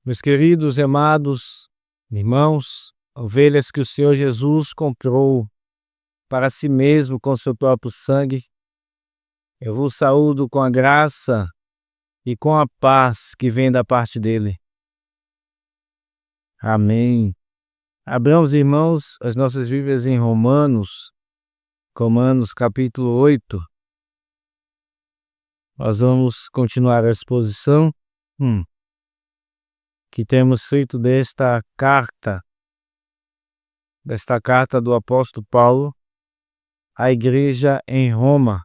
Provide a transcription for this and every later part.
Meus queridos e amados irmãos, ovelhas que o Senhor Jesus comprou para si mesmo com seu próprio sangue, eu vos saúdo com a graça e com a paz que vem da parte dele. Amém. Abramos, irmãos, as nossas Bíblias em Romanos capítulo 8. Nós vamos continuar a exposição que temos feito desta carta do apóstolo Paulo à igreja em Roma.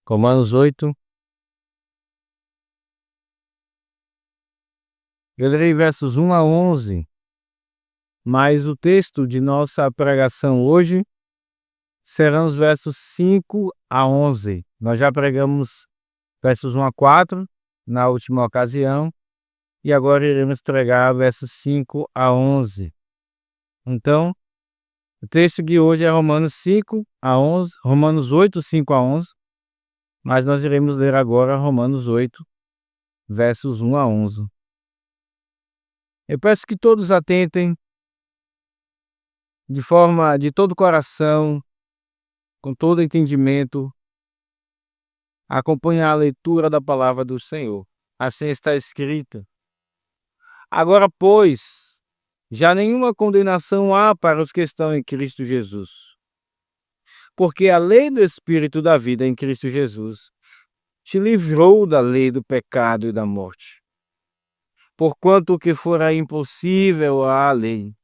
Romanos 8. Eu lerei versos 1 a 11, mas o texto de nossa pregação hoje serão os versos 5 a 11. Nós já pregamos versos 1 a 4 na última ocasião e agora iremos pregar versos 5 a 11. Então, o texto de hoje é Romanos 8, 5 a 11, mas nós iremos ler agora Romanos 8, versos 1 a 11. Eu peço que todos atentem de todo o coração, com todo entendimento, acompanhar a leitura da palavra do Senhor. Assim está escrita: Agora, pois, já nenhuma condenação há para os que estão em Cristo Jesus. Porque a lei do Espírito da vida em Cristo Jesus te livrou da lei do pecado e da morte. Porquanto o que fora impossível à lei,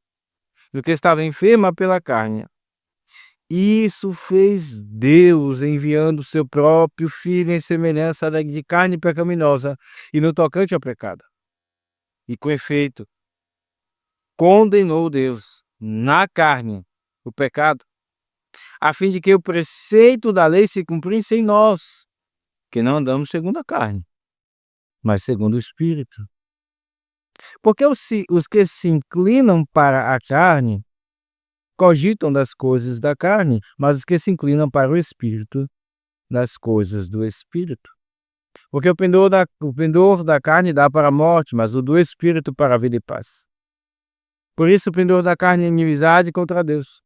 o que estava enferma pela carne, isso fez Deus, enviando o seu próprio Filho em semelhança de carne pecaminosa e no tocante ao pecado. E com efeito, condenou Deus na carne o pecado, a fim de que o preceito da lei se cumprisse em nós, que não andamos segundo a carne, mas segundo o Espírito. Porque os que se inclinam para a carne cogitam das coisas da carne, mas os que se inclinam para o Espírito, das coisas do Espírito. Porque o pendor da carne dá para a morte, mas o do Espírito para a vida e paz. Por isso o pendor da carne é inimizade contra Deus,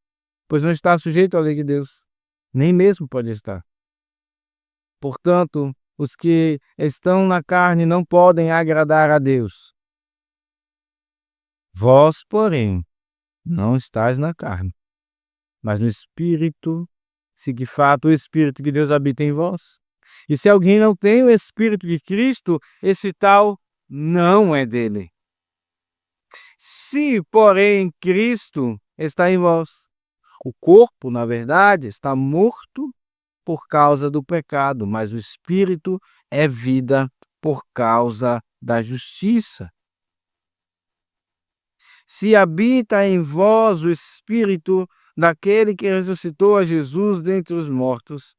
pois não está sujeito à lei de Deus, nem mesmo pode estar. Portanto, os que estão na carne não podem agradar a Deus. Vós, porém, não estáis na carne, mas no Espírito, se de fato o Espírito de Deus habita em vós. E se alguém não tem o Espírito de Cristo, esse tal não é dele. Se, porém, Cristo está em vós, o corpo, na verdade, está morto por causa do pecado, mas o Espírito é vida por causa da justiça. Se habita em vós o Espírito daquele que ressuscitou a Jesus dentre os mortos,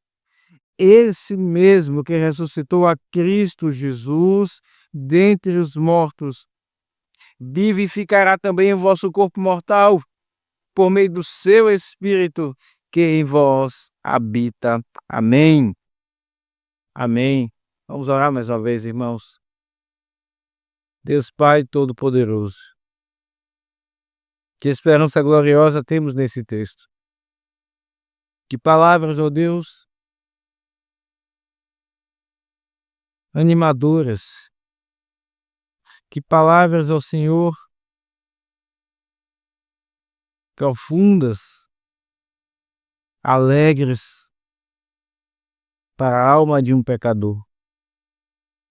esse mesmo que ressuscitou a Cristo Jesus dentre os mortos, vivificará também o vosso corpo mortal, por meio do seu Espírito que em vós habita. Amém. Amém. Vamos orar mais uma vez, irmãos. Deus Pai Todo-Poderoso, que esperança gloriosa temos nesse texto. Que palavras, ó Deus, animadoras. Que palavras, ó Senhor, profundas, alegres para a alma de um pecador,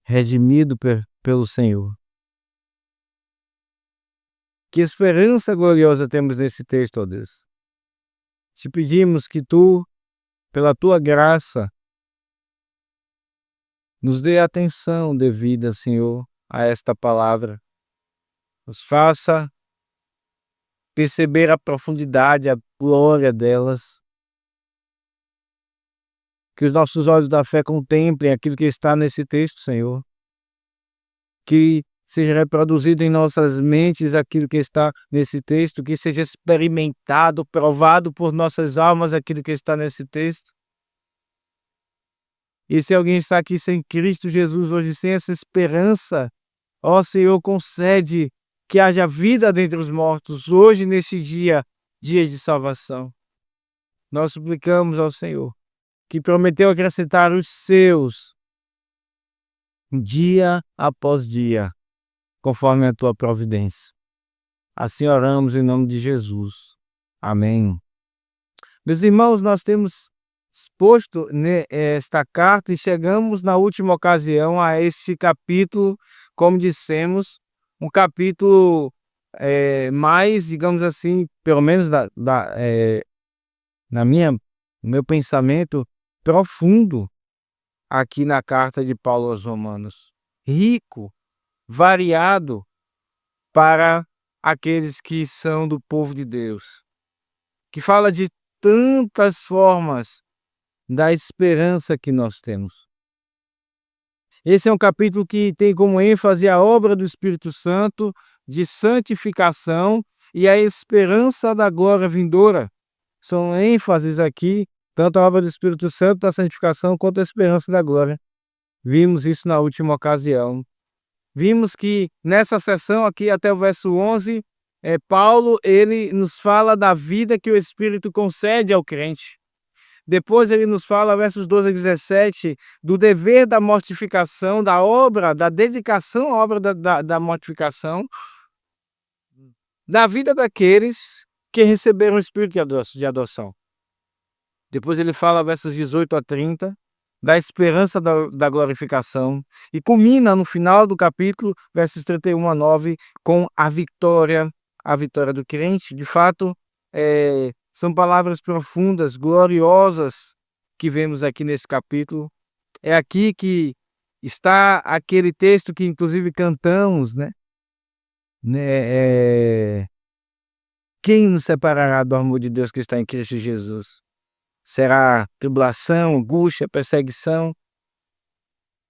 redimido pelo Senhor. Que esperança gloriosa temos nesse texto, ó Deus. Te pedimos que Tu, pela Tua graça, nos dê atenção devida, Senhor, a esta palavra. Nos faça perceber a profundidade, a glória delas. Que os nossos olhos da fé contemplem aquilo que está nesse texto, Senhor. Que seja reproduzido em nossas mentes aquilo que está nesse texto, que seja experimentado, provado por nossas almas aquilo que está nesse texto. E se alguém está aqui sem Cristo Jesus hoje, sem essa esperança, ó Senhor, concede que haja vida dentre os mortos hoje, nesse dia, dia de salvação. Nós suplicamos ao Senhor, que prometeu acrescentar os seus, dia após dia, conforme a tua providência. Assim oramos em nome de Jesus. Amém. Meus irmãos, nós temos exposto esta carta e chegamos na última ocasião a este capítulo, como dissemos, um capítulo mais, digamos assim, pelo menos no meu pensamento, profundo aqui na carta de Paulo aos Romanos. Rico, variado para aqueles que são do povo de Deus, que fala de tantas formas da esperança que nós temos. Esse é um capítulo que tem como ênfase a obra do Espírito Santo de santificação e a esperança da glória vindoura. São ênfases aqui, tanto a obra do Espírito Santo da santificação quanto a esperança da glória. Vimos isso na última ocasião. Vimos que nessa sessão aqui até o verso 11, Paulo ele nos fala da vida que o Espírito concede ao crente. Depois ele nos fala, versos 12 a 17, do dever da mortificação, da obra, da dedicação à obra da mortificação, da vida daqueles que receberam o Espírito de adoção. Depois ele fala, versos 18 a 30, da esperança da glorificação, e culmina no final do capítulo, versos 31 a 9, com a vitória do crente. De fato, são palavras profundas, gloriosas, que vemos aqui nesse capítulo. É aqui que está aquele texto que inclusive cantamos, né? Quem nos separará do amor de Deus que está em Cristo Jesus? Será tribulação, angústia, perseguição?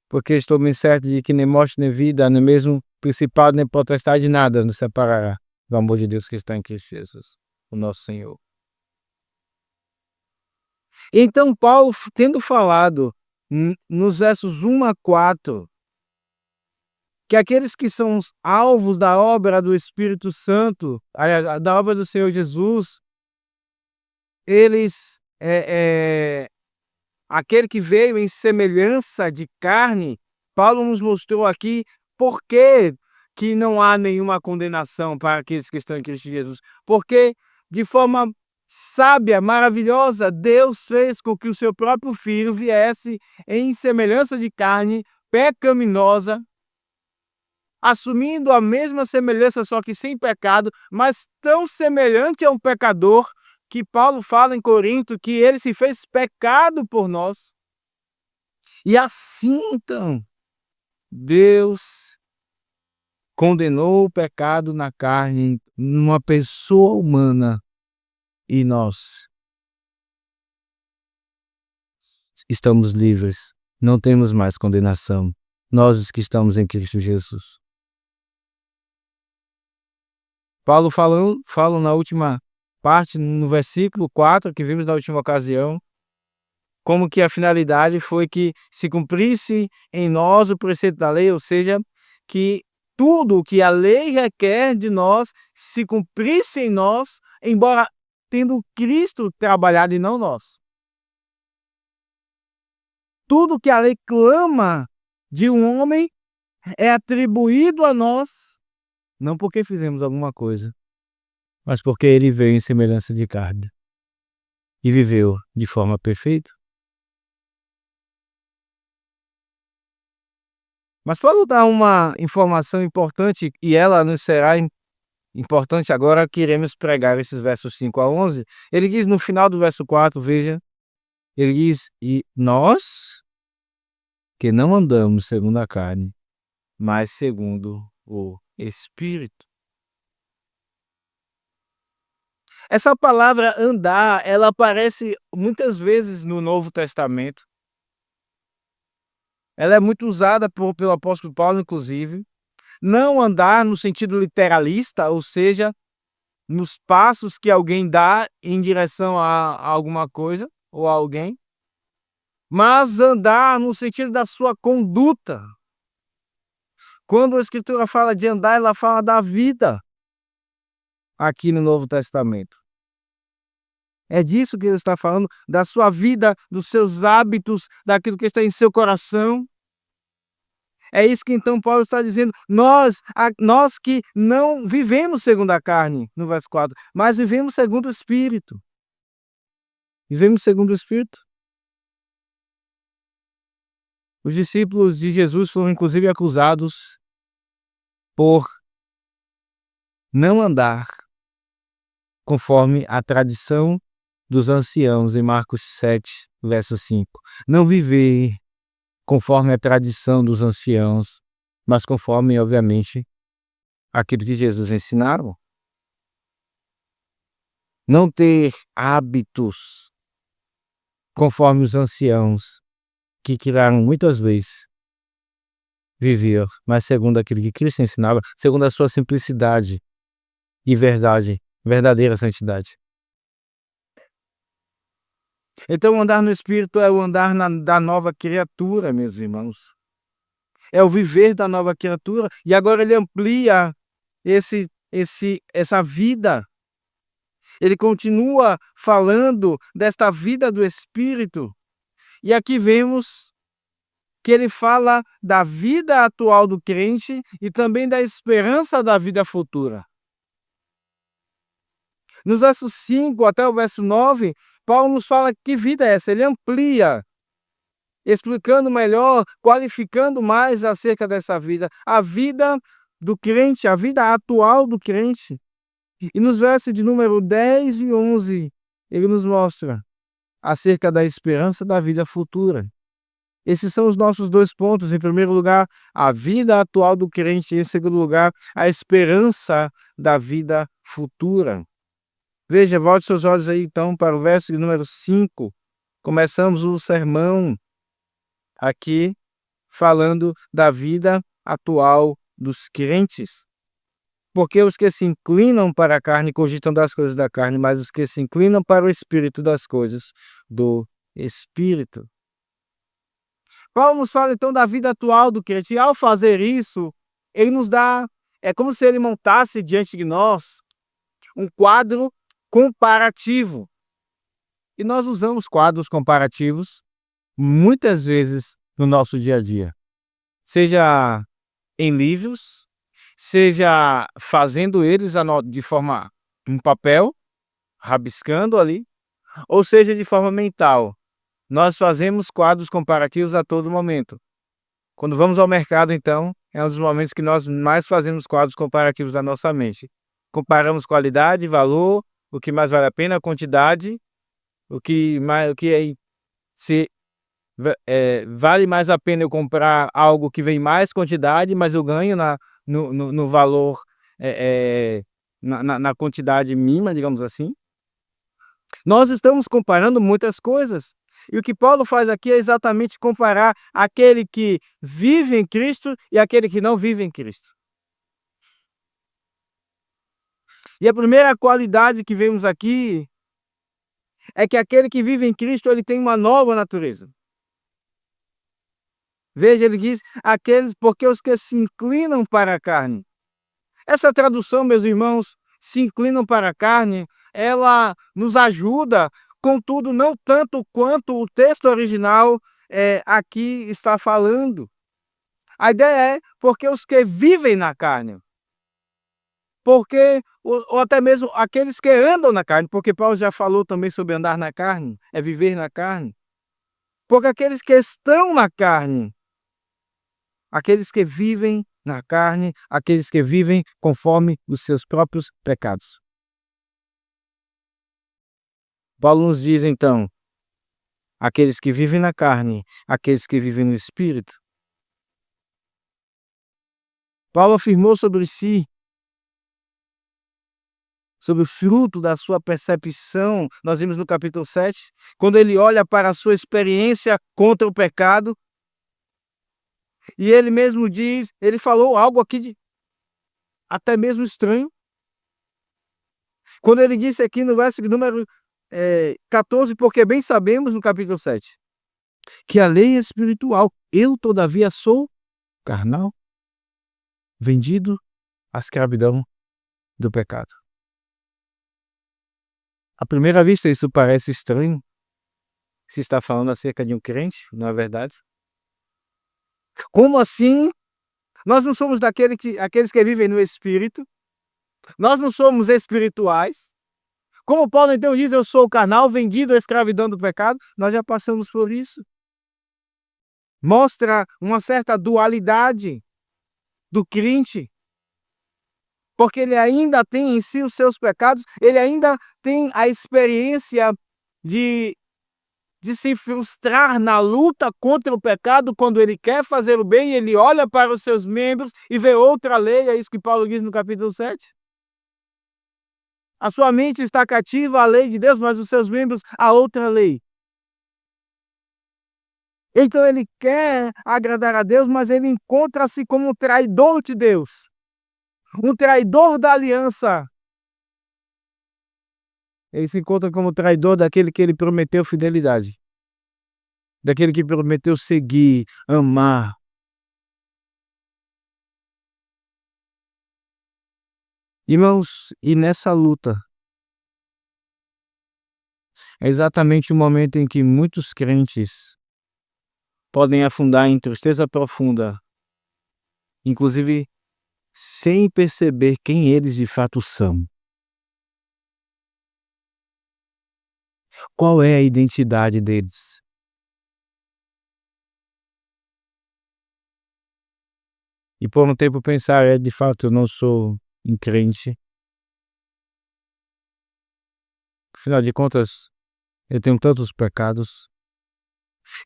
Porque estou bem certo de que nem morte nem vida, nem mesmo principado nem potestade, nada nos separará do amor de Deus que está em Cristo Jesus, o nosso Senhor. Então Paulo, tendo falado nos versos 1 a 4, que aqueles que são os alvos da obra do Espírito Santo, da obra do Senhor Jesus, eles, aquele que veio em semelhança de carne, Paulo nos mostrou aqui por que não há nenhuma condenação para aqueles que estão em Cristo Jesus. Porque, de forma sábia, maravilhosa, Deus fez com que o seu próprio Filho viesse em semelhança de carne pecaminosa, assumindo a mesma semelhança, só que sem pecado, mas tão semelhante a um pecador, que Paulo fala em Corinto que ele se fez pecado por nós. E assim, então, Deus condenou o pecado na carne, numa pessoa humana, e nós estamos livres, não temos mais condenação, nós que estamos em Cristo Jesus. Paulo fala na última parte, no versículo 4, que vimos na última ocasião, como que a finalidade foi que se cumprisse em nós o preceito da lei, ou seja, que tudo o que a lei requer de nós se cumprisse em nós, embora tendo Cristo trabalhado e não nós. Tudo que a lei clama de um homem é atribuído a nós, não porque fizemos alguma coisa, mas porque ele veio em semelhança de carne e viveu de forma perfeita. Mas Paulo dá uma informação importante, e ela nos será importante agora que iremos pregar esses versos 5 a 11. Ele diz no final do verso 4, veja, ele diz, e nós que não andamos segundo a carne, mas segundo o Espírito. Essa palavra andar, ela aparece muitas vezes no Novo Testamento. Ela é muito usada pelo apóstolo Paulo, inclusive. não andar no sentido literalista, ou seja, nos passos que alguém dá em direção a alguma coisa ou a alguém, mas andar no sentido da sua conduta. Quando a Escritura fala de andar, ela fala da vida aqui no Novo Testamento. É disso que ele está falando, da sua vida, dos seus hábitos, daquilo que está em seu coração. É isso que então Paulo está dizendo. Nós que não vivemos segundo a carne, no verso 4, mas vivemos segundo o Espírito. Vivemos segundo o Espírito. Os discípulos de Jesus foram inclusive acusados por não andar conforme a tradição dos anciãos, em Marcos 7, verso 5. Não viver conforme a tradição dos anciãos, mas conforme, obviamente, aquilo que Jesus ensinaram. Não ter hábitos conforme os anciãos, que criaram muitas vezes viver, mas segundo aquilo que Cristo ensinava, segundo a sua simplicidade e verdade, verdadeira santidade. Então, andar no Espírito é o andar da nova criatura, meus irmãos. É o viver da nova criatura. E agora ele amplia essa vida. Ele continua falando desta vida do Espírito. E aqui vemos que ele fala da vida atual do crente e também da esperança da vida futura. Nos versos 5 até o verso 9, Paulo nos fala que vida é essa. Ele amplia, explicando melhor, qualificando mais acerca dessa vida. A vida do crente, a vida atual do crente. E nos versos de número 10 e 11, ele nos mostra acerca da esperança da vida futura. Esses são os nossos dois pontos. Em primeiro lugar, a vida atual do crente. E em segundo lugar, a esperança da vida futura. Veja, volte seus olhos aí então para o verso de número 5. Começamos o sermão aqui falando da vida atual dos crentes. Porque os que se inclinam para a carne cogitam das coisas da carne, mas os que se inclinam para o Espírito das coisas do Espírito. Paulo nos fala então da vida atual do crente. E ao fazer isso, ele nos dá, é como se ele montasse diante de nós um quadro comparativo. E nós usamos quadros comparativos muitas vezes no nosso dia a dia. Seja em livros, seja fazendo eles de forma em papel, rabiscando ali, ou seja de forma mental. Nós fazemos quadros comparativos a todo momento. Quando vamos ao mercado, então, é um dos momentos que nós mais fazemos quadros comparativos da nossa mente. Comparamos qualidade, valor, o que mais vale a pena, a quantidade, vale mais a pena eu comprar algo que vem mais quantidade, mas eu ganho no valor, na quantidade mínima, digamos assim. Nós estamos comparando muitas coisas. E o que Paulo faz aqui é exatamente comparar aquele que vive em Cristo e aquele que não vive em Cristo. E a primeira qualidade que vemos aqui é que aquele que vive em Cristo, ele tem uma nova natureza. Veja, ele diz, porque os que se inclinam para a carne. Essa tradução, meus irmãos, se inclinam para a carne, ela nos ajuda, contudo, não tanto quanto o texto original aqui está falando. A ideia é porque os que vivem na carne, ou até mesmo aqueles que andam na carne, porque Paulo já falou também sobre andar na carne, é viver na carne. Porque aqueles que estão na carne, aqueles que vivem na carne, aqueles que vivem conforme os seus próprios pecados. Paulo nos diz então, aqueles que vivem na carne, aqueles que vivem no Espírito. Paulo afirmou sobre si, sobre o fruto da sua percepção, nós vimos no capítulo 7, quando ele olha para a sua experiência contra o pecado, e ele mesmo diz, ele falou algo aqui até mesmo estranho. Quando ele disse aqui no verso de número 14, porque bem sabemos, no capítulo 7, que a lei é espiritual, eu todavia sou carnal, vendido à escravidão do pecado. À primeira vista isso parece estranho, se está falando acerca de um crente, não é verdade? Como assim? Nós não somos aqueles que vivem no Espírito, nós não somos espirituais. Como Paulo então diz, eu sou carnal, vendido à escravidão do pecado? Nós já passamos por isso. Mostra uma certa dualidade do crente, porque ele ainda tem em si os seus pecados, ele ainda tem a experiência de se frustrar na luta contra o pecado. Quando ele quer fazer o bem, ele olha para os seus membros e vê outra lei, é isso que Paulo diz no capítulo 7. A sua mente está cativa à lei de Deus, mas os seus membros a outra lei. Então ele quer agradar a Deus, mas ele encontra-se como um traidor de Deus, um traidor da aliança. Ele se encontra como traidor daquele que ele prometeu fidelidade, daquele que prometeu seguir, amar. Irmãos, e nessa luta, é exatamente o momento em que muitos crentes podem afundar em tristeza profunda, inclusive sem perceber quem eles de fato são. Qual é a identidade deles? E por um tempo pensar, de fato eu não sou um crente. Afinal de contas, eu tenho tantos pecados.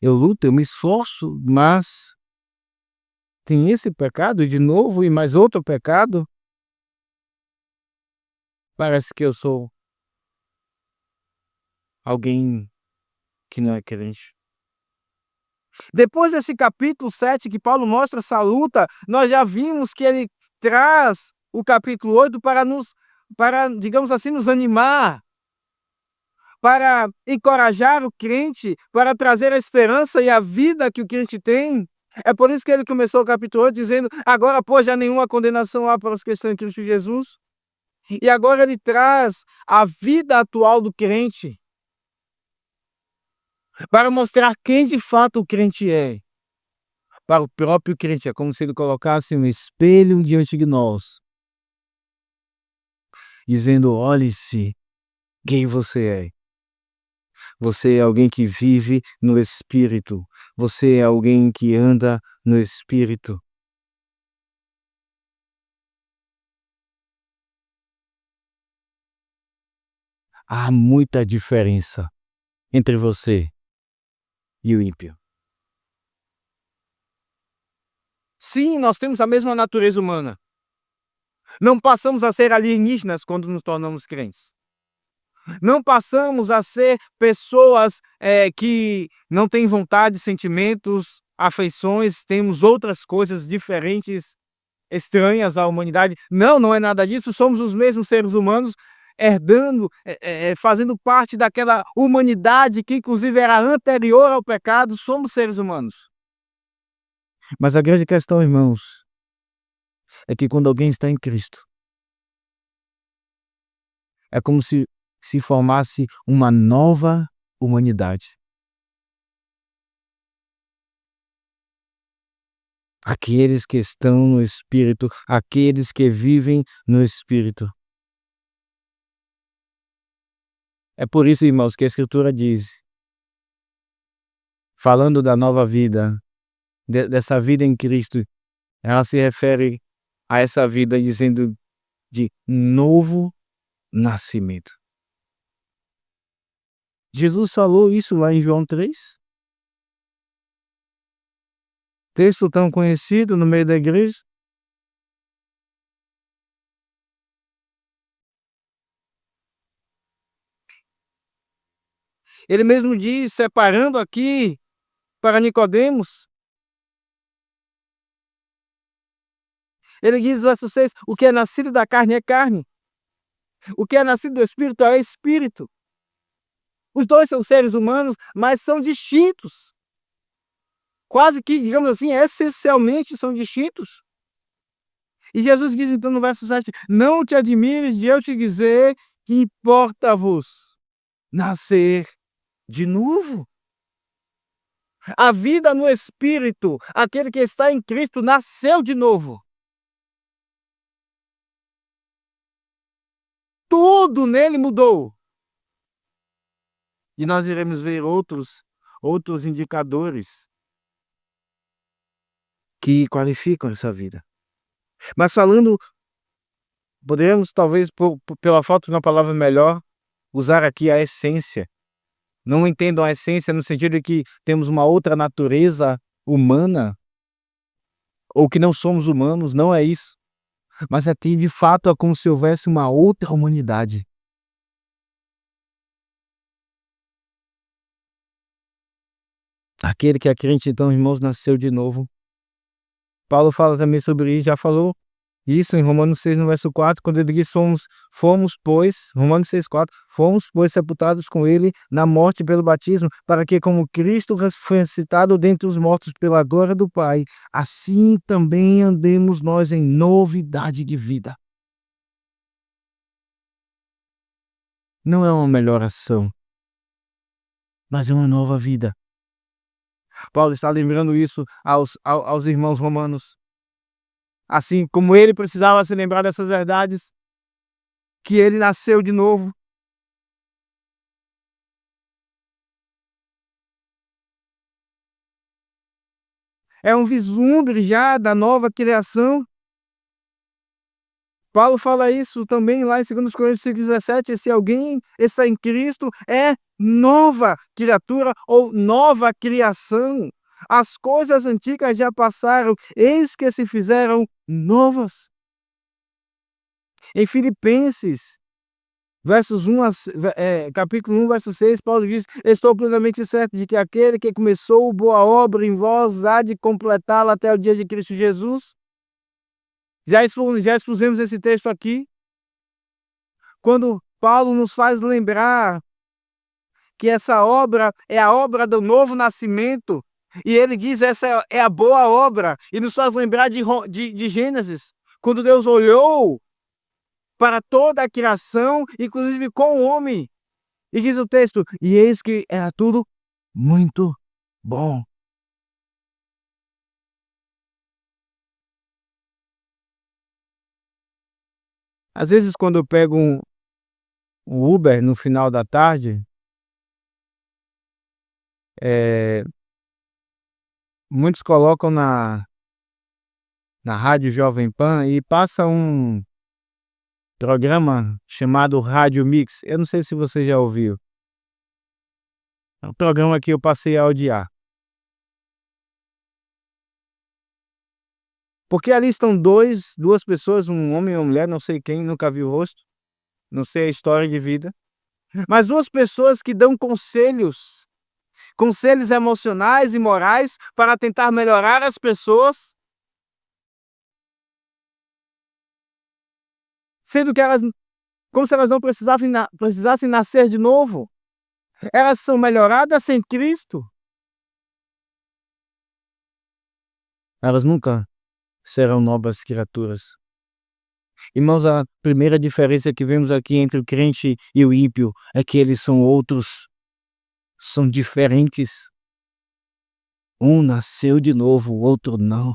Eu luto, eu me esforço, mas tem esse pecado e de novo e mais outro pecado. Parece que eu sou alguém que não é crente. Depois desse capítulo 7 que Paulo mostra essa luta, nós já vimos que ele traz o capítulo 8 para, digamos assim, nos animar, para encorajar o crente, para trazer a esperança e a vida que o crente tem. É por isso que ele começou o capítulo 8 dizendo: agora, pois, já nenhuma condenação há para os que estão em Cristo Jesus. E agora ele traz a vida atual do crente, para mostrar quem de fato o crente é. Para o próprio crente, é como se ele colocasse um espelho diante de nós, dizendo: olhe-se quem você é. Você é alguém que vive no Espírito. Você é alguém que anda no Espírito. Há muita diferença entre você e o ímpio. Sim, nós temos a mesma natureza humana. Não passamos a ser alienígenas quando nos tornamos crentes. Não passamos a ser pessoas que não têm vontade, sentimentos, afeições, temos outras coisas diferentes, estranhas à humanidade. Não, não é nada disso, somos os mesmos seres humanos, herdando, fazendo parte daquela humanidade que inclusive era anterior ao pecado, somos seres humanos. Mas a grande questão, irmãos, é que quando alguém está em Cristo, é como se formasse uma nova humanidade. Aqueles que estão no Espírito, aqueles que vivem no Espírito. É por isso, irmãos, que a Escritura diz, falando da nova vida, dessa vida em Cristo, ela se refere a essa vida dizendo de novo nascimento. Jesus falou isso lá em João 3. Texto tão conhecido no meio da igreja. Ele mesmo diz, separando aqui para Nicodemos, Ele diz, verso 6, o que é nascido da carne é carne. O que é nascido do Espírito é Espírito. Os dois são seres humanos, mas são distintos. Quase que, digamos assim, essencialmente são distintos. E Jesus diz então no verso 7, não te admires de eu te dizer que importa-vos nascer de novo. A vida no Espírito, aquele que está em Cristo, nasceu de novo. Tudo nele mudou. E nós iremos ver outros indicadores que qualificam essa vida. Mas falando, poderíamos talvez, pela falta de uma palavra melhor, usar aqui a essência. Não entendam a essência no sentido de que temos uma outra natureza humana, ou que não somos humanos, não é isso. Mas aqui, de fato, é como se houvesse uma outra humanidade. Aquele que é crente, então, irmãos, nasceu de novo. Paulo fala também sobre isso, já falou isso em Romanos 6, no verso 4, quando ele diz, fomos, pois, Romanos 6, 4, fomos, pois, sepultados com ele na morte pelo batismo, para que, como Cristo foi ressuscitado dentre os mortos pela glória do Pai, assim também andemos nós em novidade de vida. Não é uma melhoração, mas é uma nova vida. Paulo está lembrando isso aos irmãos romanos. Assim como ele precisava se lembrar dessas verdades, que ele nasceu de novo. É um vislumbre já da nova criação. Paulo fala isso também lá em 2 Coríntios 5,17, se alguém está em Cristo, é nova criatura ou nova criação. As coisas antigas já passaram, eis que se fizeram novas. Em Filipenses, capítulo 1, verso 6, Paulo diz, estou plenamente certo de que aquele que começou boa obra em vós há de completá-la até o dia de Cristo Jesus. Já expusemos esse texto aqui, quando Paulo nos faz lembrar que essa obra é a obra do novo nascimento, e ele diz essa é a boa obra, e nos faz lembrar de Gênesis, quando Deus olhou para toda a criação, inclusive com o homem, e diz o texto, e eis que era tudo muito bom. Às vezes, quando eu pego um Uber no final da tarde, muitos colocam na rádio Jovem Pan e passa um programa chamado Rádio Mix. Eu não sei se você já ouviu. É um programa que eu passei a odiar. Porque ali estão duas pessoas, um homem e uma mulher, não sei quem, nunca vi o rosto, não sei a história de vida, mas duas pessoas que dão conselhos emocionais e morais para tentar melhorar as pessoas, sendo que elas, como se elas não precisassem nascer de novo. Elas são melhoradas sem Cristo. Elas nunca serão novas criaturas. Irmãos, a primeira diferença que vemos aqui entre o crente e o ímpio é que eles são outros, são diferentes. Um nasceu de novo, o outro não.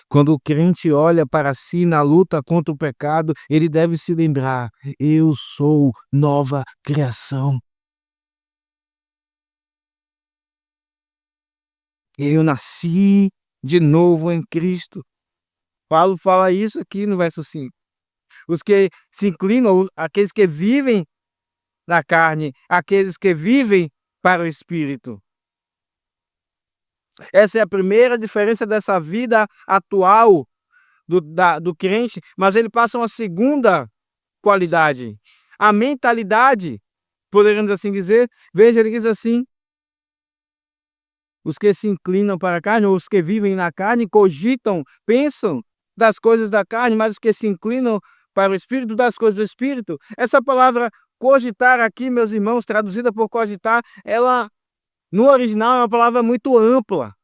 Quando o crente olha para si na luta contra o pecado, ele deve se lembrar: eu sou nova criação. Eu nasci de novo em Cristo. Paulo fala isso aqui no verso 5. Os que se inclinam, aqueles que vivem na carne, aqueles que vivem para o Espírito. Essa é a primeira diferença dessa vida atual do crente, mas ele passa uma segunda qualidade. A mentalidade, poderíamos assim dizer, veja, ele diz assim, Os que se inclinam para a carne, ou os que vivem na carne, cogitam, pensam das coisas da carne, mas os que se inclinam para o Espírito, das coisas do Espírito. Essa palavra cogitar aqui, meus irmãos, traduzida por cogitar, ela no original é uma palavra muito ampla.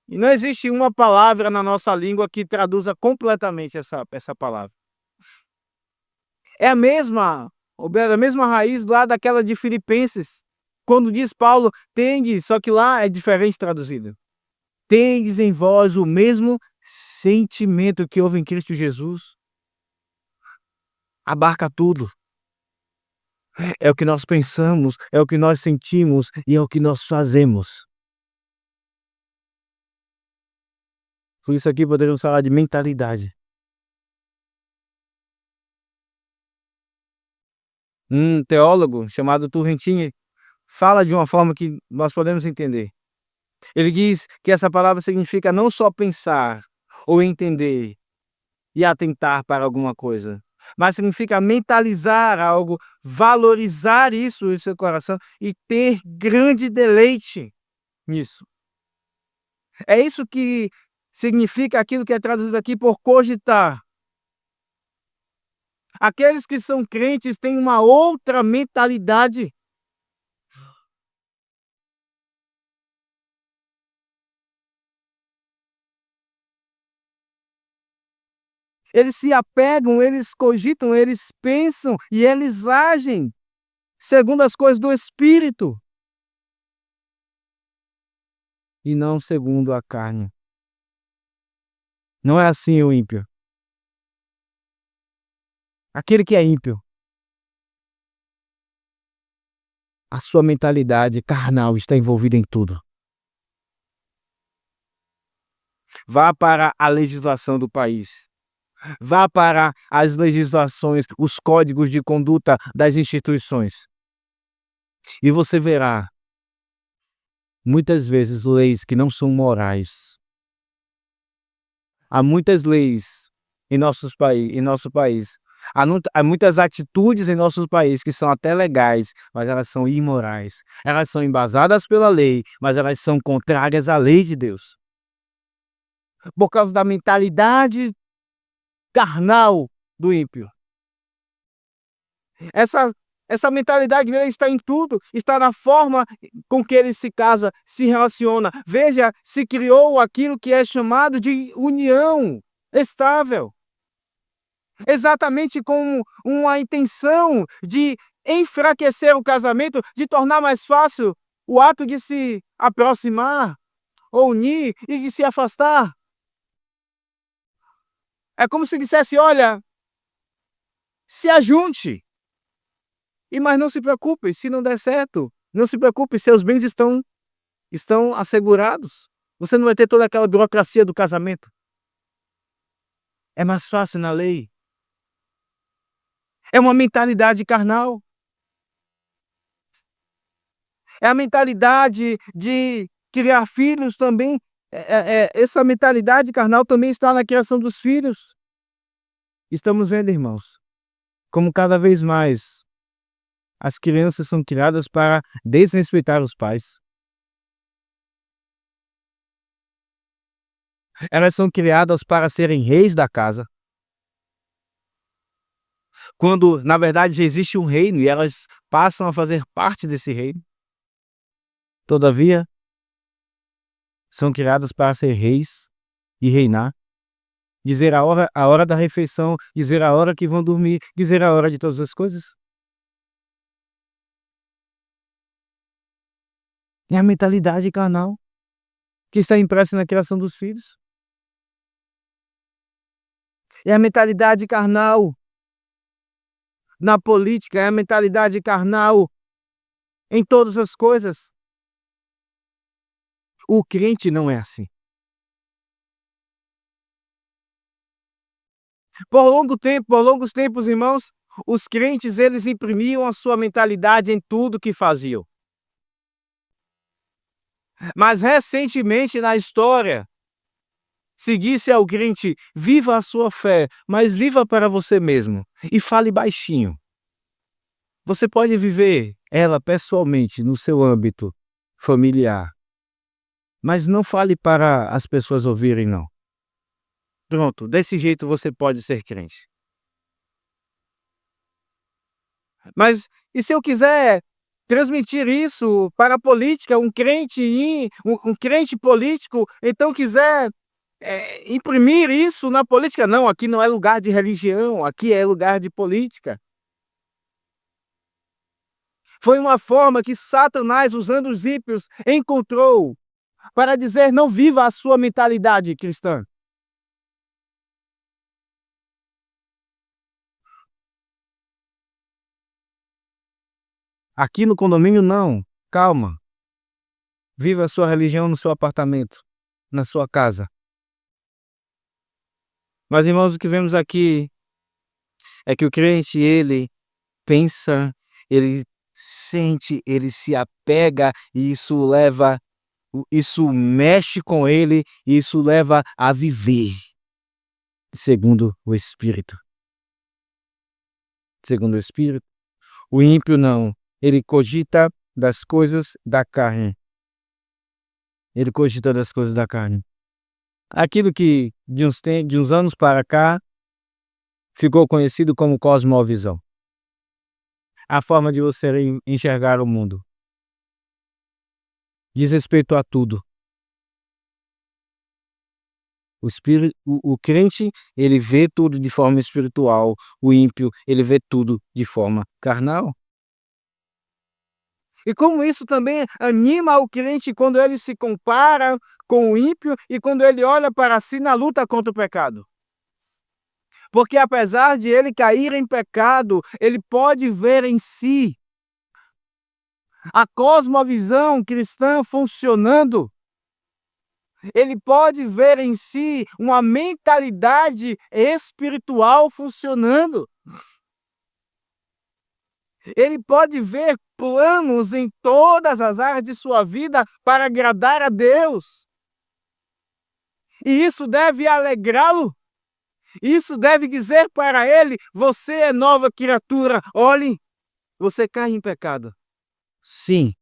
E não existe uma palavra na nossa língua que traduza completamente essa palavra. É a mesma raiz lá daquela de Filipenses. Quando diz Paulo, tendes, só que lá é diferente traduzido. Tendes em vós o mesmo sentimento que houve em Cristo Jesus. Abarca tudo. É o que nós pensamos, é o que nós sentimos e é o que nós fazemos. Por isso aqui poderíamos falar de mentalidade. Um teólogo chamado Turrentini fala de uma forma que nós podemos entender. Ele diz que essa palavra significa não só pensar ou entender e atentar para alguma coisa, mas significa mentalizar algo, valorizar isso em seu coração e ter grande deleite nisso. É isso que significa aquilo que é traduzido aqui por cogitar. Aqueles que são crentes têm uma outra mentalidade. Eles se apegam, eles cogitam, eles pensam e eles agem segundo as coisas do Espírito e não segundo a carne. Não é assim o ímpio. Aquele que é ímpio, a sua mentalidade carnal está envolvida em tudo. Vá para a legislação do país. Vá para as legislações, os códigos de conduta das instituições. E você verá, muitas vezes, leis que não são morais. Há muitas leis em nosso país. Há muitas atitudes em nosso país que são até legais, mas elas são imorais. Elas são embasadas pela lei, mas elas são contrárias à lei de Deus. Por causa da mentalidade carnal do ímpio. Essa mentalidade dele está em tudo, está na forma com que ele se casa, se relaciona. Veja, se criou aquilo que é chamado de união estável. Exatamente com uma intenção de enfraquecer o casamento, de tornar mais fácil o ato de se aproximar, ou unir e de se afastar. É como se dissesse, olha, se ajunte. Mas não se preocupe, se não der certo, não se preocupe, seus bens estão assegurados. Você não vai ter toda aquela burocracia do casamento. É mais fácil na lei. É uma mentalidade carnal. É a mentalidade de criar filhos também. Essa mentalidade carnal também está na criação dos filhos. Estamos vendo, irmãos, como cada vez mais as crianças são criadas para desrespeitar os pais. Elas são criadas para serem reis da casa. Quando, na verdade, já existe um reino e elas passam a fazer parte desse reino. Todavia, são criadas para ser reis e reinar. Dizer a hora da refeição, dizer a hora que vão dormir, dizer a hora de todas as coisas. É a mentalidade carnal que está impressa na criação dos filhos. É a mentalidade carnal na política, é a mentalidade carnal em todas as coisas. O crente não é assim. Por longos tempos, irmãos, os crentes, eles imprimiam a sua mentalidade em tudo que faziam. Mas recentemente na história, se disse ao crente, viva a sua fé, mas viva para você mesmo e fale baixinho. Você pode viver ela pessoalmente no seu âmbito familiar, Mas não fale para as pessoas ouvirem não. Pronto, desse jeito você pode ser crente. Mas e se eu quiser transmitir isso para a política, um crente político, então quiser, imprimir isso na política? Não, aqui não é lugar de religião, aqui é lugar de política. Foi uma forma que Satanás, usando os ímpios, encontrou para dizer: não viva a sua mentalidade cristã. Aqui no condomínio não, calma, viva a sua religião no seu apartamento, na sua casa. Mas irmãos, o que vemos aqui é que o crente, ele pensa, ele sente, ele se apega e isso mexe com ele e isso leva a viver segundo o Espírito. Segundo o Espírito. O ímpio não, ele cogita das coisas da carne. Ele cogita das coisas da carne. Aquilo que de uns anos para cá ficou conhecido como cosmovisão. A forma de você enxergar o mundo. Diz respeito a tudo. O crente, ele vê tudo de forma espiritual. O ímpio, ele vê tudo de forma carnal. E como isso também anima o crente quando ele se compara com o ímpio e quando ele olha para si na luta contra o pecado. Porque apesar de ele cair em pecado, ele pode ver em si a cosmovisão cristã funcionando. Ele pode ver em si uma mentalidade espiritual funcionando. Ele pode ver planos em todas as áreas de sua vida para agradar a Deus. E isso deve alegrá-lo. Isso deve dizer para ele: você é nova criatura. Olhe, você cai em pecado. Sim,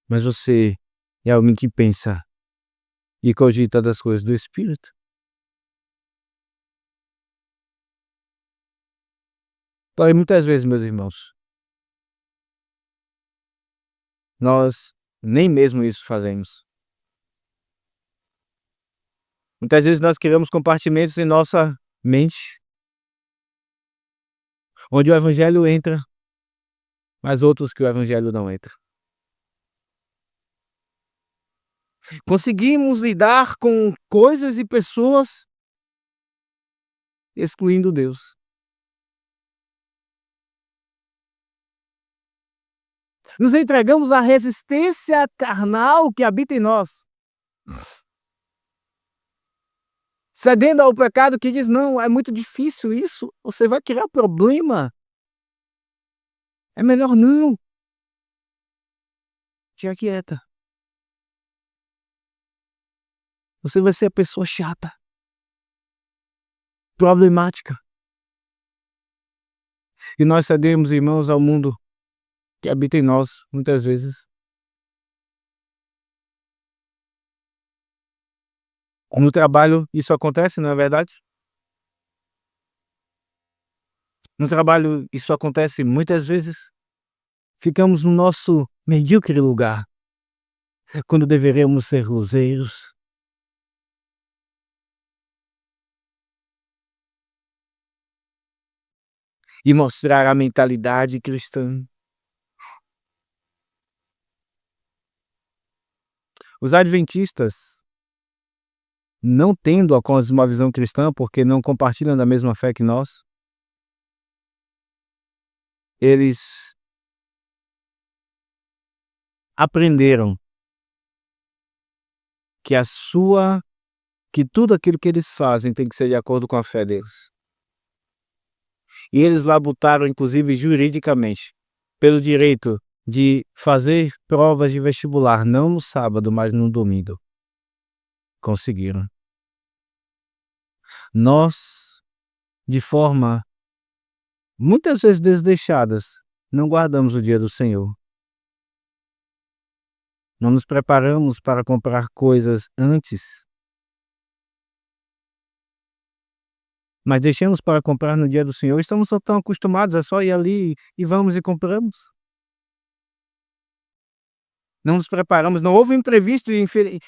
mas você é alguém que pensa e cogita das coisas do Espírito. Porém, muitas vezes, meus irmãos, nós nem mesmo isso fazemos. Muitas vezes nós criamos compartimentos em nossa mente, onde o evangelho entra, mas outros que o evangelho não entra. Conseguimos lidar com coisas e pessoas excluindo Deus. Nos entregamos à resistência carnal que habita em nós. Cedendo ao pecado que diz: não, é muito difícil isso, você vai criar problema. É melhor não. Te aquieta. Você vai ser a pessoa chata, problemática. E nós cedemos, irmãos, ao mundo que habita em nós, muitas vezes. No trabalho isso acontece, não é verdade? No trabalho isso acontece muitas vezes. Ficamos no nosso medíocre lugar, quando deveríamos ser luzeiros. E mostrar a mentalidade cristã. Os adventistas, não tendo a cosmovisão cristã, porque não compartilham da mesma fé que nós, eles aprenderam que que tudo aquilo que eles fazem tem que ser de acordo com a fé deles. E eles labutaram, inclusive juridicamente, pelo direito de fazer provas de vestibular, não no sábado, mas no domingo. Conseguiram. Nós, de forma muitas vezes desleixadas, não guardamos o dia do Senhor. Não nos preparamos para comprar coisas antes, mas deixamos para comprar no dia do Senhor. Estamos só tão acostumados, é só ir ali e vamos e compramos. Não nos preparamos, não houve imprevisto e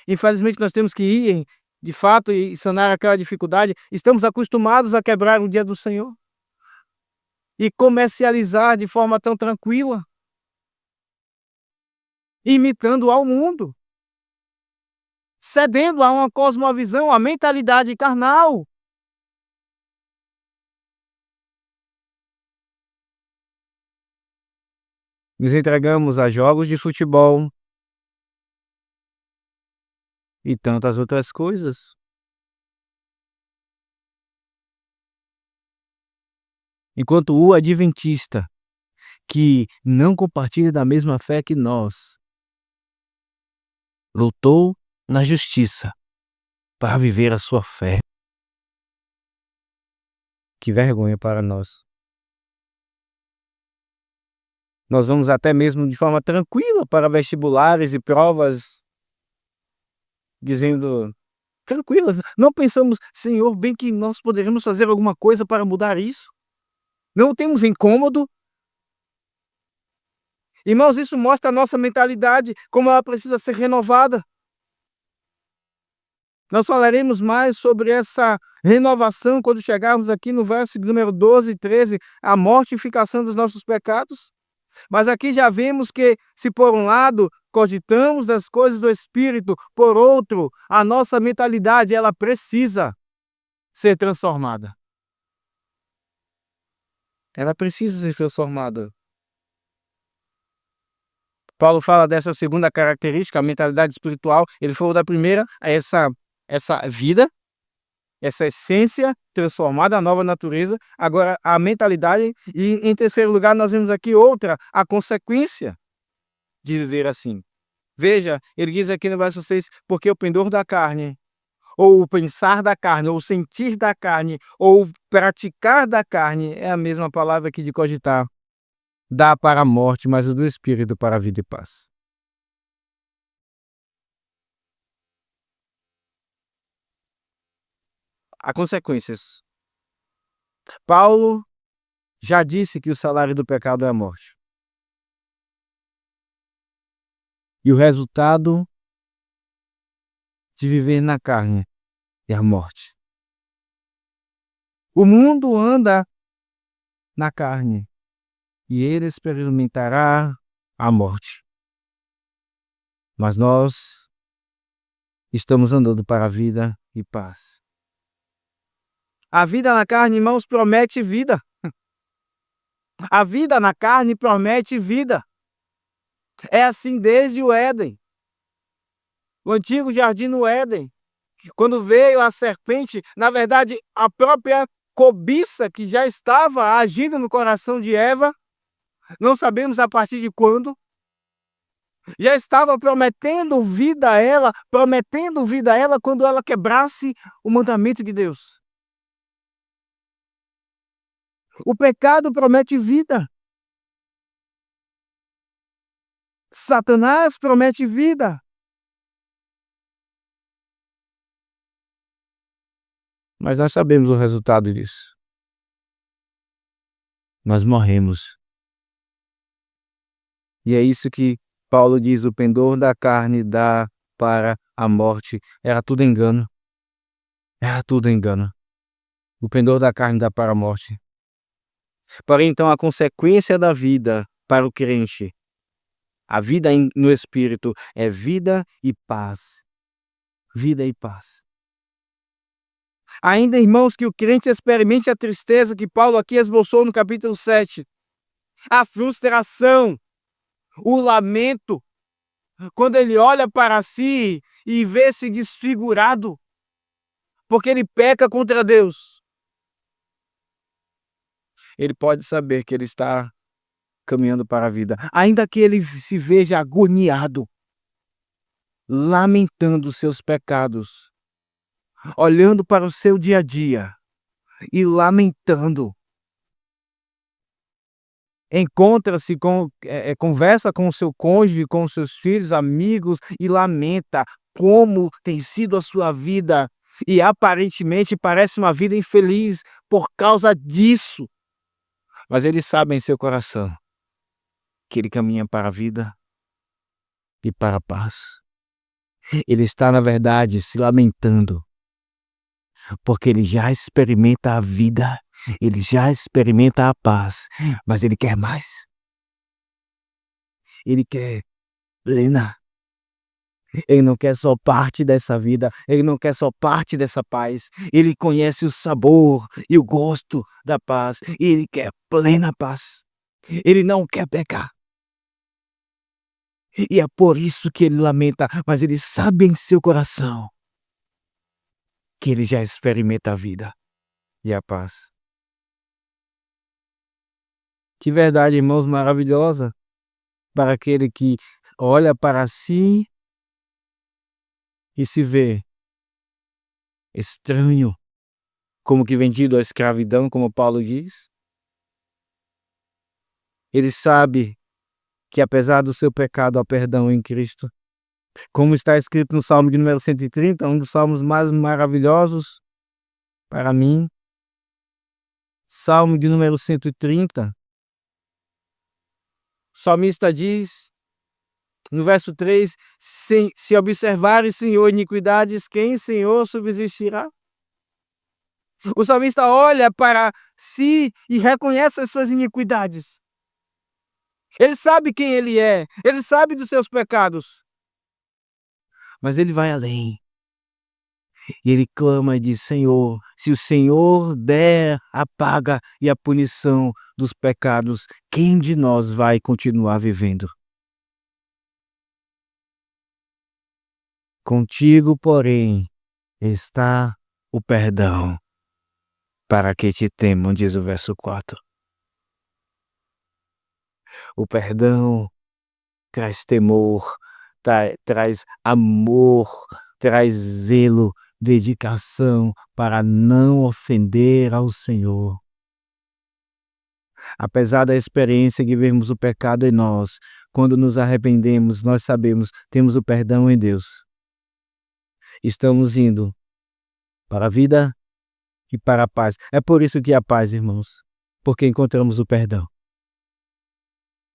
infelizmente nós temos que ir, de fato, e sanar aquela dificuldade. Estamos acostumados a quebrar o dia do Senhor e comercializar de forma tão tranquila, imitando ao mundo, cedendo a uma cosmovisão, a mentalidade carnal. Nos entregamos a jogos de futebol e tantas outras coisas. Enquanto o adventista, que não compartilha da mesma fé que nós, lutou na justiça para viver a sua fé. Que vergonha para nós. Nós vamos até mesmo de forma tranquila para vestibulares e provas, dizendo tranquilas, não pensamos: "Senhor, bem que nós poderíamos fazer alguma coisa para mudar isso". Não temos incômodo. Irmãos, isso mostra a nossa mentalidade, como ela precisa ser renovada. Nós falaremos mais sobre essa renovação quando chegarmos aqui no verso número 12 e 13, a mortificação dos nossos pecados. Mas aqui já vemos que, se por um lado cogitamos das coisas do Espírito, por outro, a nossa mentalidade ela precisa ser transformada. Ela precisa ser transformada. Paulo fala dessa segunda característica, a mentalidade espiritual. Ele falou da primeira, essa vida, essa essência transformada, a nova natureza. Agora, a mentalidade. E, em terceiro lugar, nós vemos aqui outra, a consequência de viver assim. Veja, ele diz aqui no verso 6, porque o pendor da carne, ou o pensar da carne, ou o sentir da carne, ou o praticar da carne, é a mesma palavra aqui de cogitar, dá para a morte, mas o do Espírito para a vida e paz. Há consequências. Paulo já disse que o salário do pecado é a morte. E o resultado de viver na carne é a morte. O mundo anda na carne e ele experimentará a morte. Mas nós estamos andando para a vida e paz. A vida na carne, irmãos, promete vida. A vida na carne promete vida. É assim desde o Éden. O antigo jardim no Éden. Quando veio a serpente, na verdade, a própria cobiça que já estava agindo no coração de Eva, não sabemos a partir de quando, já estava prometendo vida a ela quando ela quebrasse o mandamento de Deus. O pecado promete vida. Satanás promete vida. Mas nós sabemos o resultado disso. Nós morremos. E é isso que Paulo diz, o pendor da carne dá para a morte. Era tudo engano. Era tudo engano. O pendor da carne dá para a morte. Porém, então, a consequência da vida para o crente, a vida no Espírito, é vida e paz. Vida e paz. Ainda, irmãos, que o crente experimente a tristeza que Paulo aqui esboçou no capítulo 7. A frustração, o lamento, quando ele olha para si e vê-se desfigurado, porque ele peca contra Deus. Ele pode saber que ele está caminhando para a vida, ainda que ele se veja agoniado, lamentando os seus pecados, olhando para o seu dia a dia e lamentando. encontra-se conversa com o seu cônjuge, com os seus filhos, amigos e lamenta como tem sido a sua vida e aparentemente parece uma vida infeliz por causa disso. Mas ele sabe em seu coração que ele caminha para a vida e para a paz. Ele está, na verdade, se lamentando, porque ele já experimenta a vida, ele já experimenta a paz, mas ele quer mais. Ele quer plena. Ele não quer só parte dessa vida, ele não quer só parte dessa paz. Ele conhece o sabor e o gosto da paz, e ele quer plena paz. Ele não quer pecar. E é por isso que ele lamenta, mas ele sabe em seu coração que ele já experimenta a vida e a paz. Que verdade, irmãos, maravilhosa para aquele que olha para si e se vê estranho, como que vendido à escravidão, como Paulo diz. Ele sabe que apesar do seu pecado há perdão em Cristo. Como está escrito no Salmo de número 130, um dos salmos mais maravilhosos para mim. Salmo de número 130. O salmista diz, no verso 3, se observares, Senhor, iniquidades, quem, Senhor, subsistirá? O salmista olha para si e reconhece as suas iniquidades. Ele sabe quem ele sabe dos seus pecados. Mas ele vai além. E ele clama e diz: Senhor, se o Senhor der a paga e a punição dos pecados, quem de nós vai continuar vivendo? Contigo, porém, está o perdão, para que te temam, diz o verso 4. O perdão traz temor, traz amor, traz zelo, dedicação para não ofender ao Senhor. Apesar da experiência de vermos o pecado em nós, quando nos arrependemos, nós sabemos, temos o perdão em Deus. Estamos indo para a vida e para a paz. É por isso que há paz, irmãos, porque encontramos o perdão.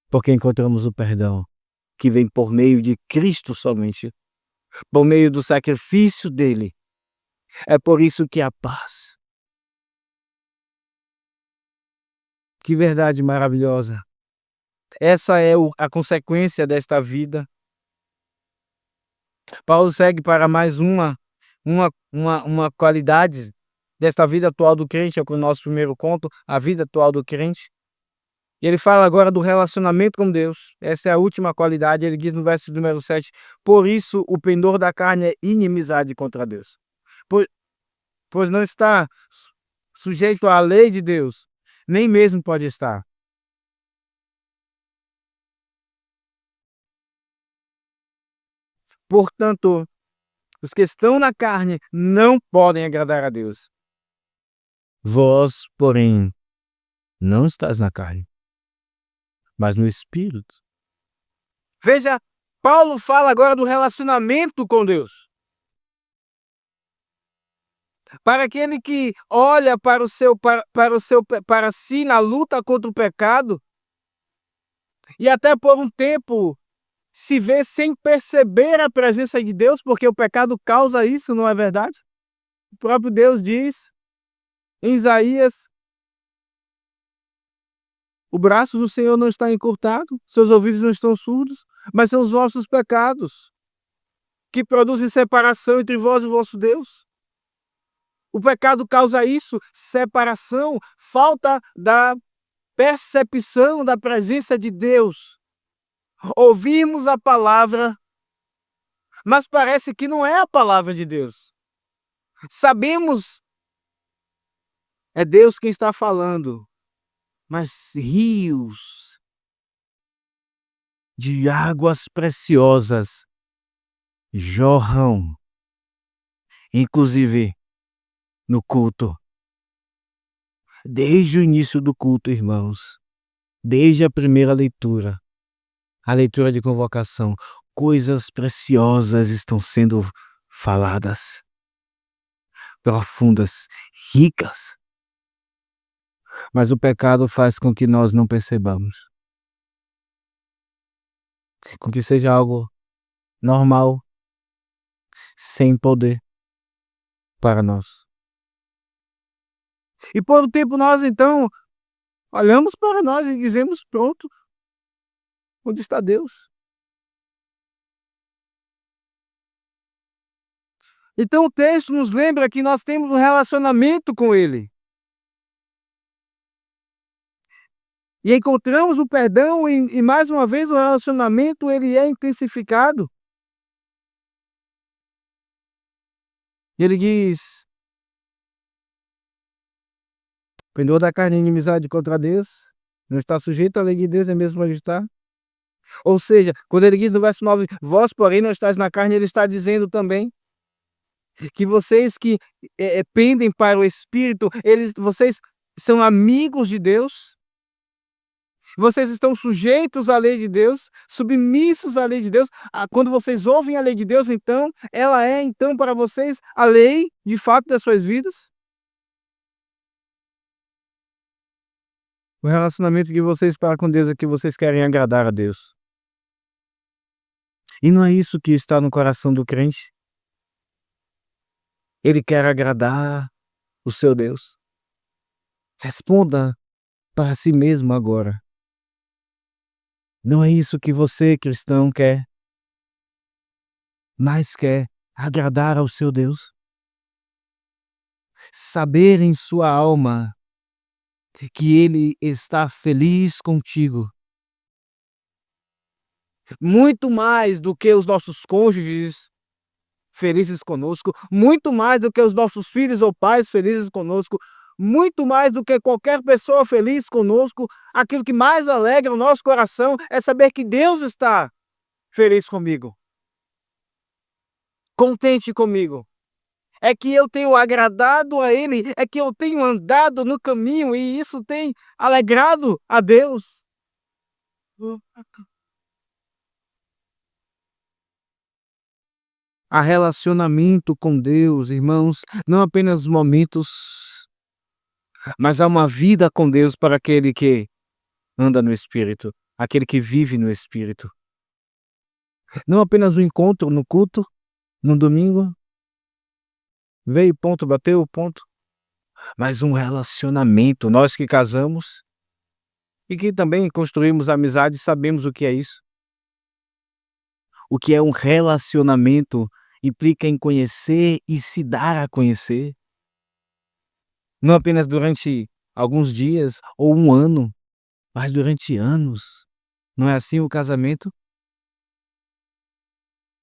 Porque encontramos o perdão que vem por meio de Cristo somente, por meio do sacrifício dele. É por isso que há paz. Que verdade maravilhosa. Essa é a consequência desta vida. Paulo segue para mais uma qualidade desta vida atual do crente, é o nosso primeiro ponto, a vida atual do crente. E ele fala agora do relacionamento com Deus. Essa é a última qualidade. Ele diz no verso número 7, por isso o pendor da carne é inimizade contra Deus. Pois não está sujeito à lei de Deus, nem mesmo pode estar. Portanto, os que estão na carne não podem agradar a Deus. Vós, porém, não estás na carne, mas no Espírito. Veja, Paulo fala agora do relacionamento com Deus. Para aquele que olha para si na luta contra o pecado e até por um tempo se vê sem perceber a presença de Deus, porque o pecado causa isso, não é verdade? O próprio Deus diz em Isaías: o braço do Senhor não está encurtado, seus ouvidos não estão surdos, mas são os vossos pecados que produzem separação entre vós e o vosso Deus. O pecado causa isso, separação, falta da percepção da presença de Deus. Ouvimos a palavra, mas parece que não é a palavra de Deus. Sabemos, é Deus quem está falando, mas rios de águas preciosas jorram, inclusive no culto. Desde o início do culto, irmãos, desde a primeira leitura, a leitura de convocação, coisas preciosas estão sendo faladas, profundas, ricas, mas o pecado faz com que nós não percebamos, com que seja algo normal, sem poder para nós. E por um tempo nós então olhamos para nós e dizemos: pronto, onde está Deus? Então o texto nos lembra que nós temos um relacionamento com Ele. E encontramos o perdão e mais uma vez o relacionamento ele é intensificado. E ele diz: pendor da carne é inimizade contra Deus, não está sujeito à lei de Deus, é mesmo onde está. Ou seja, quando ele diz no verso 9, vós porém não estáis na carne, ele está dizendo também que vocês que pendem para o Espírito, vocês são amigos de Deus, vocês estão sujeitos à lei de Deus, submissos à lei de Deus. Quando vocês ouvem a lei de Deus, então, ela é então para vocês a lei de fato das suas vidas. O relacionamento de vocês para com Deus é que vocês querem agradar a Deus. E não é isso que está no coração do crente. Ele quer agradar o seu Deus. Responda para si mesmo agora. Não é isso que você, cristão, quer, mas quer agradar ao seu Deus? Saber em sua alma que Ele está feliz contigo. Muito mais do que os nossos cônjuges felizes conosco, muito mais do que os nossos filhos ou pais felizes conosco, muito mais do que qualquer pessoa feliz conosco, aquilo que mais alegra o nosso coração é saber que Deus está feliz comigo, contente comigo. É que eu tenho agradado a Ele, é que eu tenho andado no caminho e isso tem alegrado a Deus. Há relacionamento com Deus, irmãos, não apenas momentos, mas há uma vida com Deus para aquele que anda no Espírito, aquele que vive no Espírito. Não apenas um encontro no culto, no domingo, veio, ponto, bateu, ponto, mas um relacionamento. Nós que casamos e que também construímos amizade, sabemos o que é isso. O que é um relacionamento implica em conhecer e se dar a conhecer. Não apenas durante alguns dias ou um ano, mas durante anos. Não é assim o casamento?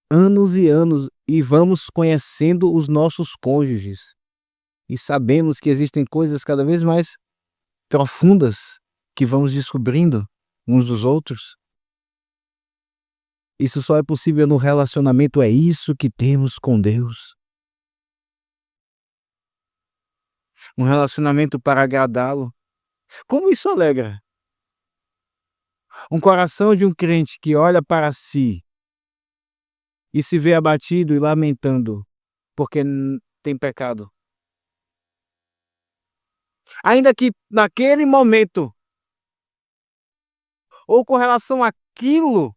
Anos e anos, e vamos conhecendo os nossos cônjuges. E sabemos que existem coisas cada vez mais profundas que vamos descobrindo uns dos outros. Isso só é possível no relacionamento, é isso que temos com Deus. Um relacionamento para agradá-lo. Como isso alegra? Um coração de um crente que olha para si e se vê abatido e lamentando porque tem pecado. Ainda que naquele momento, ou com relação àquilo,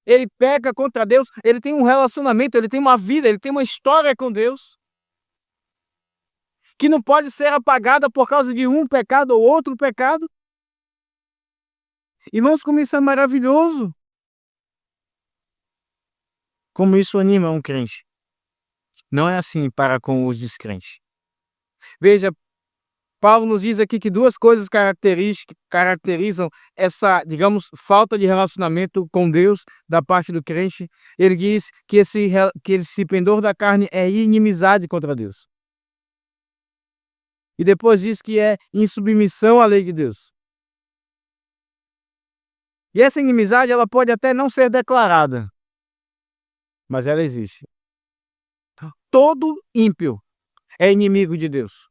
ele peca contra Deus, ele tem um relacionamento, ele tem uma vida, ele tem uma história com Deus, que não pode ser apagada por causa de um pecado ou outro pecado. Irmãos, como isso é maravilhoso! Como isso anima um crente. Não é assim para com os descrentes. Veja, Paulo nos diz aqui que duas coisas caracterizam essa, digamos, falta de relacionamento com Deus da parte do crente. Ele diz que esse pendor da carne é inimizade contra Deus. E depois diz que é insubmissão à lei de Deus. E essa inimizade, ela pode até não ser declarada, mas ela existe. Todo ímpio é inimigo de Deus.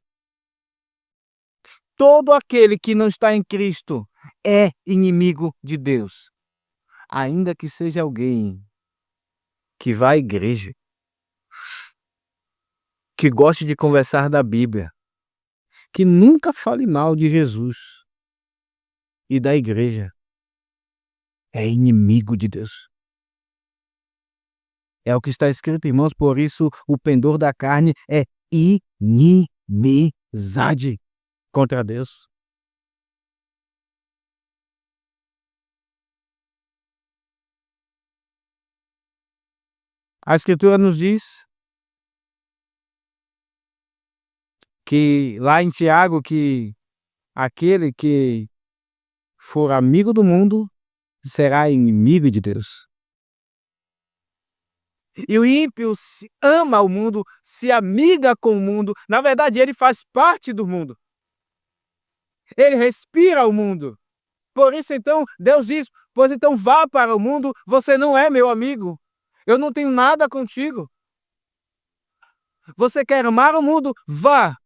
Todo aquele que não está em Cristo é inimigo de Deus. Ainda que seja alguém que vá à igreja, que goste de conversar da Bíblia, que nunca fale mal de Jesus e da igreja, é inimigo de Deus. É o que está escrito, irmãos, por isso o pendor da carne é inimizade contra Deus. A Escritura nos diz que, lá em Tiago, que aquele que for amigo do mundo será inimigo de Deus. E o ímpio ama o mundo, se amiga com o mundo. Na verdade, ele faz parte do mundo. Ele respira o mundo. Por isso, então, Deus diz: pois então vá para o mundo, você não é meu amigo. Eu não tenho nada contigo. Você quer amar o mundo? Vá.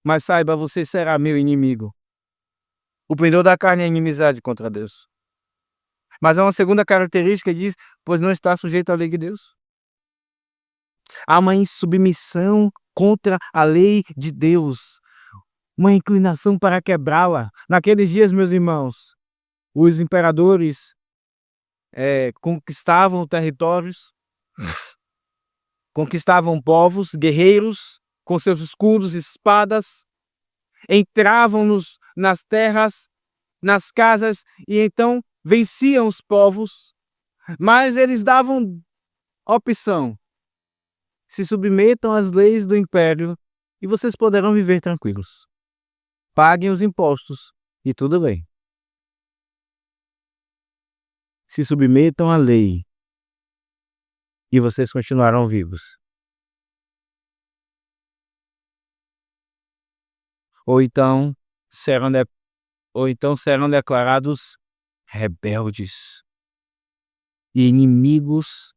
Mas saiba, você será meu inimigo. O pendor da carne é inimizade contra Deus. Mas há uma segunda característica que diz: pois não está sujeito à lei de Deus. Há uma insubmissão contra a lei de Deus, uma inclinação para quebrá-la. Naqueles dias, meus irmãos, os imperadores conquistavam territórios, conquistavam povos, guerreiros, com seus escudos e espadas, entravam nas terras, nas casas, e então venciam os povos, mas eles davam opção: se submetam às leis do império e vocês poderão viver tranquilos. Paguem os impostos e tudo bem. Se submetam à lei e vocês continuarão vivos. Ou então serão declarados rebeldes e inimigos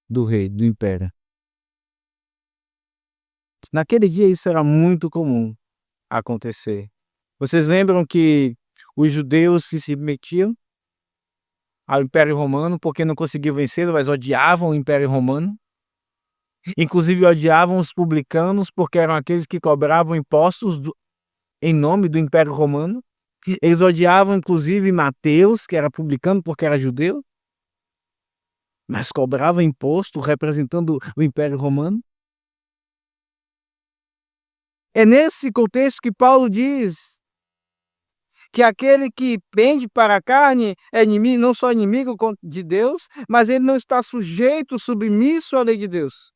do rei, do império. Naquele dia isso era muito comum acontecer. Vocês lembram que os judeus se submetiam ao Império Romano porque não conseguiam vencê-lo, mas odiavam o Império Romano? Inclusive odiavam os publicanos porque eram aqueles que cobravam impostos em nome do Império Romano. Eles odiavam inclusive Mateus, que era publicano porque era judeu, mas cobrava imposto representando o Império Romano. É nesse contexto que Paulo diz que aquele que pende para a carne é inimigo, não só inimigo de Deus, mas ele não está sujeito, submisso à lei de Deus.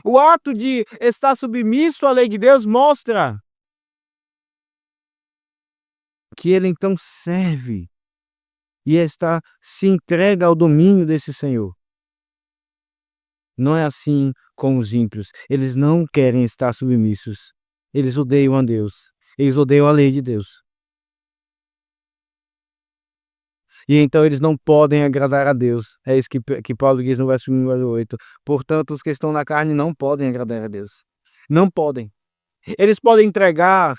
O ato de estar submisso à lei de Deus mostra que ele então serve e se entrega ao domínio desse Senhor. Não é assim com os ímpios. Eles não querem estar submissos. Eles odeiam a Deus. Eles odeiam a lei de Deus. E então eles não podem agradar a Deus. É isso que Paulo diz no verso 8. Portanto, os que estão na carne não podem agradar a Deus. Não podem. Eles podem entregar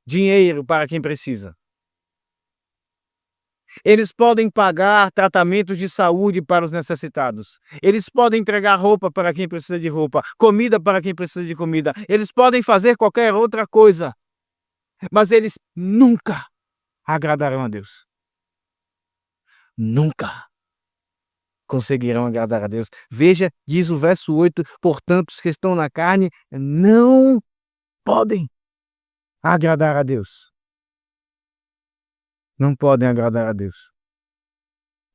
dinheiro para quem precisa. Eles podem pagar tratamentos de saúde para os necessitados. Eles podem entregar roupa para quem precisa de roupa, comida para quem precisa de comida. Eles podem fazer qualquer outra coisa, mas eles nunca agradarão a Deus. Nunca conseguirão agradar a Deus. Veja, diz o verso 8, portanto, os que estão na carne não podem agradar a Deus. Não podem agradar a Deus.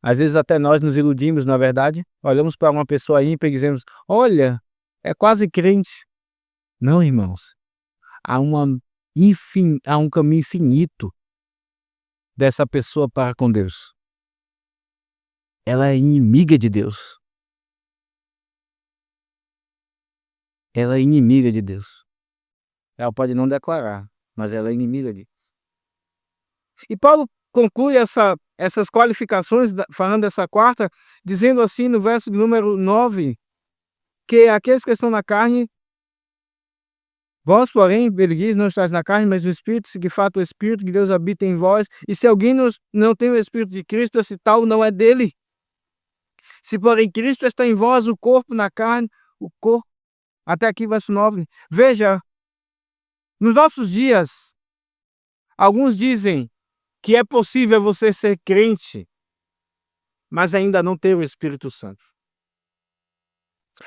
Às vezes até nós nos iludimos, na verdade. Olhamos para uma pessoa ímpia e dizemos: olha, é quase crente. Não, irmãos. Há um caminho infinito dessa pessoa para com Deus. Ela é inimiga de Deus. Ela é inimiga de Deus. Ela pode não declarar, mas ela é inimiga de Deus. E Paulo conclui essas qualificações, falando dessa quarta, dizendo assim no verso de número 9, que aqueles que estão na carne Vós, porém, ele diz, não estáis na carne, mas no Espírito, se de fato o Espírito de Deus habita em vós. E se alguém não tem o Espírito de Cristo, esse tal não é dele. Se, porém, Cristo está em vós, o corpo na carne, o corpo... Até aqui, verso 9. Veja, nos nossos dias, alguns dizem que é possível você ser crente, mas ainda não ter o Espírito Santo.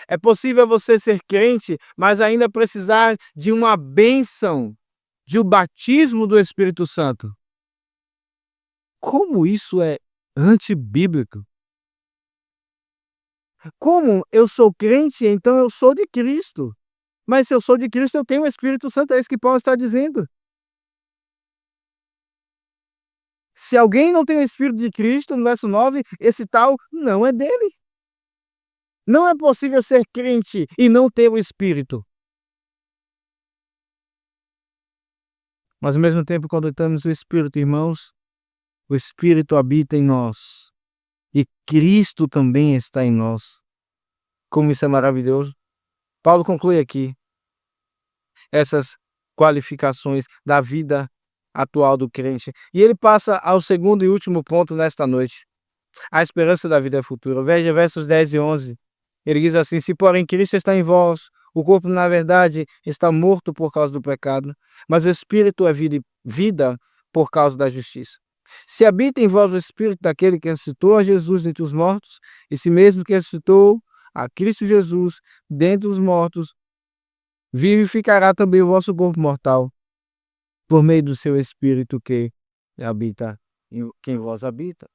É possível você ser crente, mas ainda precisar de uma bênção, de um batismo do Espírito Santo. Como isso é antibíblico? Como eu sou crente, então eu sou de Cristo. Mas se eu sou de Cristo, eu tenho o Espírito Santo, é isso que Paulo está dizendo. Se alguém não tem o Espírito de Cristo, no verso 9, esse tal não é dele. Não é possível ser crente e não ter o Espírito. Mas ao mesmo tempo, quando temos o Espírito, irmãos, o Espírito habita em nós. E Cristo também está em nós. Como isso é maravilhoso. Paulo conclui aqui essas qualificações da vida atual do crente. E ele passa ao segundo e último ponto nesta noite. A esperança da vida futura. Veja versos 10 e 11. Ele diz assim: se porém Cristo está em vós, o corpo na verdade está morto por causa do pecado, mas o Espírito é vida por causa da justiça. Se habita em vós o Espírito daquele que ressuscitou a Jesus dentre os mortos, esse mesmo que ressuscitou a Cristo Jesus dentre os mortos, vivificará também o vosso corpo mortal, por meio do seu Espírito que em vós habita.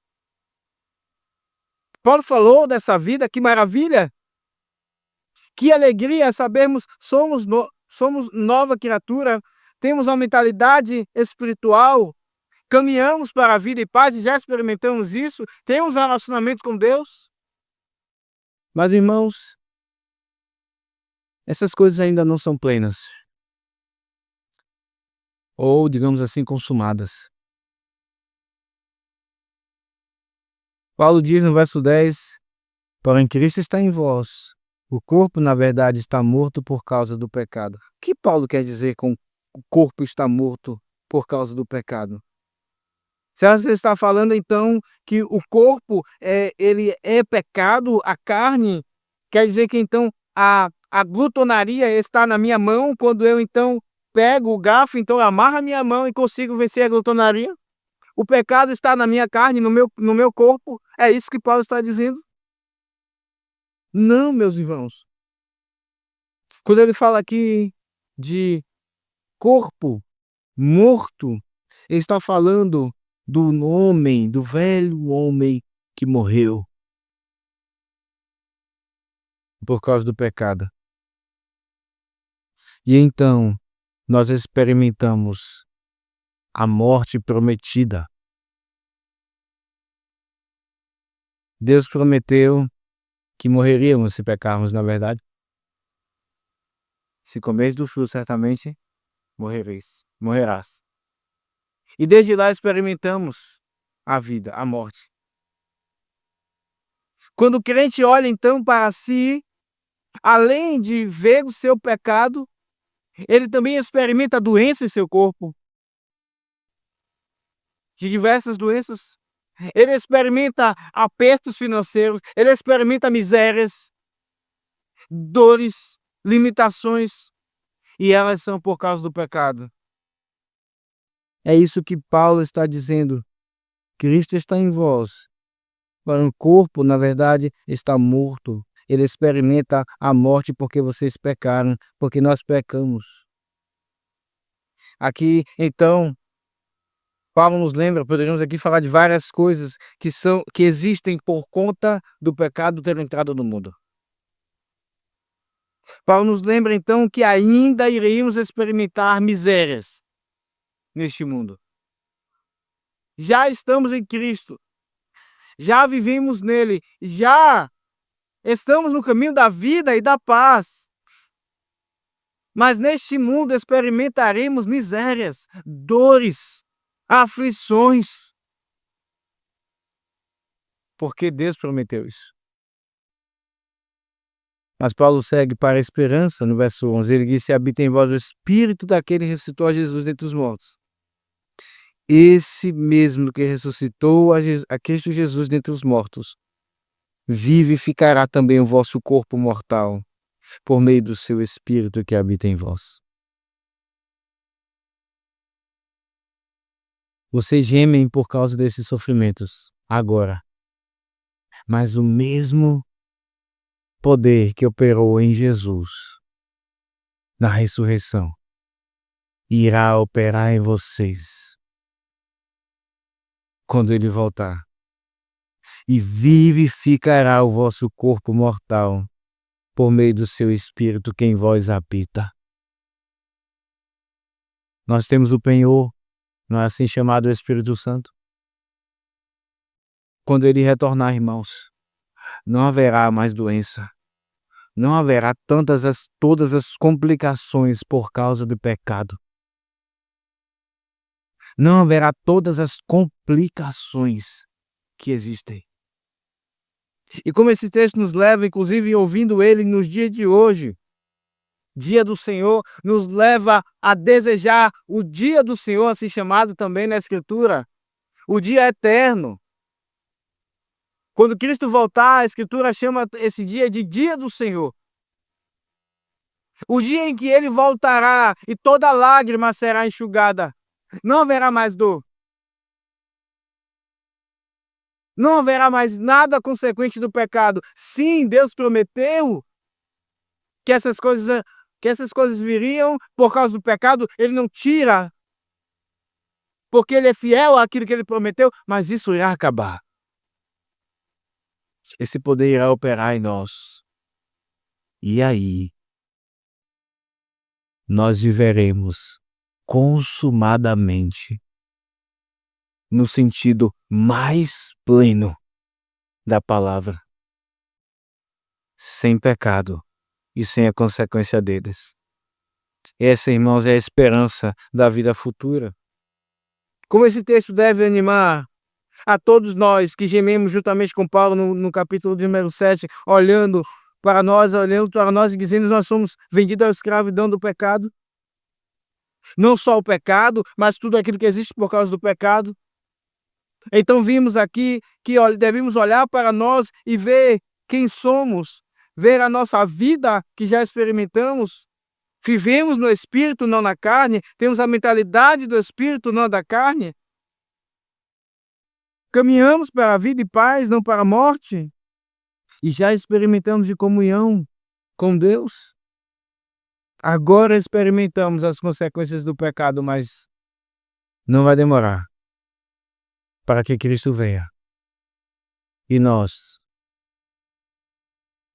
Paulo falou dessa vida, que maravilha! Que alegria sabermos somos nova criatura, temos uma mentalidade espiritual, caminhamos para a vida e paz e já experimentamos isso, temos um relacionamento com Deus. Mas, irmãos, essas coisas ainda não são plenas. Ou, digamos assim, consumadas. Paulo diz no verso 10, porém Cristo está em vós. O corpo, na verdade, está morto por causa do pecado. O que Paulo quer dizer com o corpo está morto por causa do pecado? Será que você está falando, então, que o corpo ele é pecado, a carne? Quer dizer que, então, a glutonaria está na minha mão quando eu, então, pego o garfo, então, amarro a minha mão e consigo vencer a glutonaria? O pecado está na minha carne, no meu corpo? É isso que Paulo está dizendo? Não, meus irmãos. Quando ele fala aqui de corpo morto, ele está falando do homem, do velho homem que morreu por causa do pecado. E então nós experimentamos a morte prometida. Deus prometeu que morreríamos se pecarmos, na verdade. Se comeres do fruto, certamente morrerás. E desde lá experimentamos a vida, a morte. Quando o crente olha então para si, além de ver o seu pecado, ele também experimenta doença em seu corpo, de diversas doenças. Ele experimenta apertos financeiros, ele experimenta misérias, dores, limitações, e elas são por causa do pecado. É isso que Paulo está dizendo. Cristo está em vós, para o corpo, na verdade, está morto. Ele experimenta a morte porque vocês pecaram, porque nós pecamos. Aqui, então, Paulo nos lembra, poderíamos aqui falar de várias coisas que existem por conta do pecado ter entrado no mundo. Paulo nos lembra, então, que ainda iríamos experimentar misérias neste mundo. Já estamos em Cristo, já vivemos nele, já estamos no caminho da vida e da paz. Mas neste mundo experimentaremos misérias, dores, aflições. Porque Deus prometeu isso. Mas Paulo segue para a esperança, no verso 11, ele diz: se habita em vós o Espírito daquele que ressuscitou a Jesus dentre os mortos. Esse mesmo que ressuscitou a Cristo Jesus dentre os mortos, vivificará também o vosso corpo mortal, por meio do seu Espírito que habita em vós. Vocês gemem por causa desses sofrimentos, agora. Mas o mesmo poder que operou em Jesus, na ressurreição, irá operar em vocês quando ele voltar, e vivificará o vosso corpo mortal por meio do seu Espírito que em vós habita. Nós temos o penhor, não é assim chamado o Espírito Santo? Quando ele retornar, irmãos, não haverá mais doença, não haverá todas as complicações por causa do pecado. Não haverá todas as complicações que existem. E como esse texto nos leva, inclusive ouvindo ele nos dias de hoje, dia do Senhor, nos leva a desejar o dia do Senhor, assim chamado também na Escritura, o dia eterno. Quando Cristo voltar, a Escritura chama esse dia de dia do Senhor. O dia em que ele voltará e toda lágrima será enxugada. Não haverá mais dor. Não haverá mais nada consequente do pecado. Sim, Deus prometeu que essas coisas viriam por causa do pecado. Ele não tira, porque ele é fiel àquilo que ele prometeu, mas isso irá acabar. Esse poder irá operar em nós. E aí, nós viveremos consumadamente, no sentido mais pleno da palavra, sem pecado e sem a consequência deles. Essa, irmãos, é a esperança da vida futura. Como esse texto deve animar a todos nós que gememos juntamente com Paulo no capítulo número 7, olhando para nós e dizendo que nós somos vendidos à escravidão do pecado. Não só o pecado, mas tudo aquilo que existe por causa do pecado. Então vimos aqui que devemos olhar para nós e ver quem somos, ver a nossa vida que já experimentamos. Vivemos no Espírito, não na carne, temos a mentalidade do Espírito, não da carne. Caminhamos para a vida e paz, não para a morte. E já experimentamos de comunhão com Deus. Agora experimentamos as consequências do pecado, mas não vai demorar para que Cristo venha e nós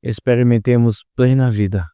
experimentemos plena vida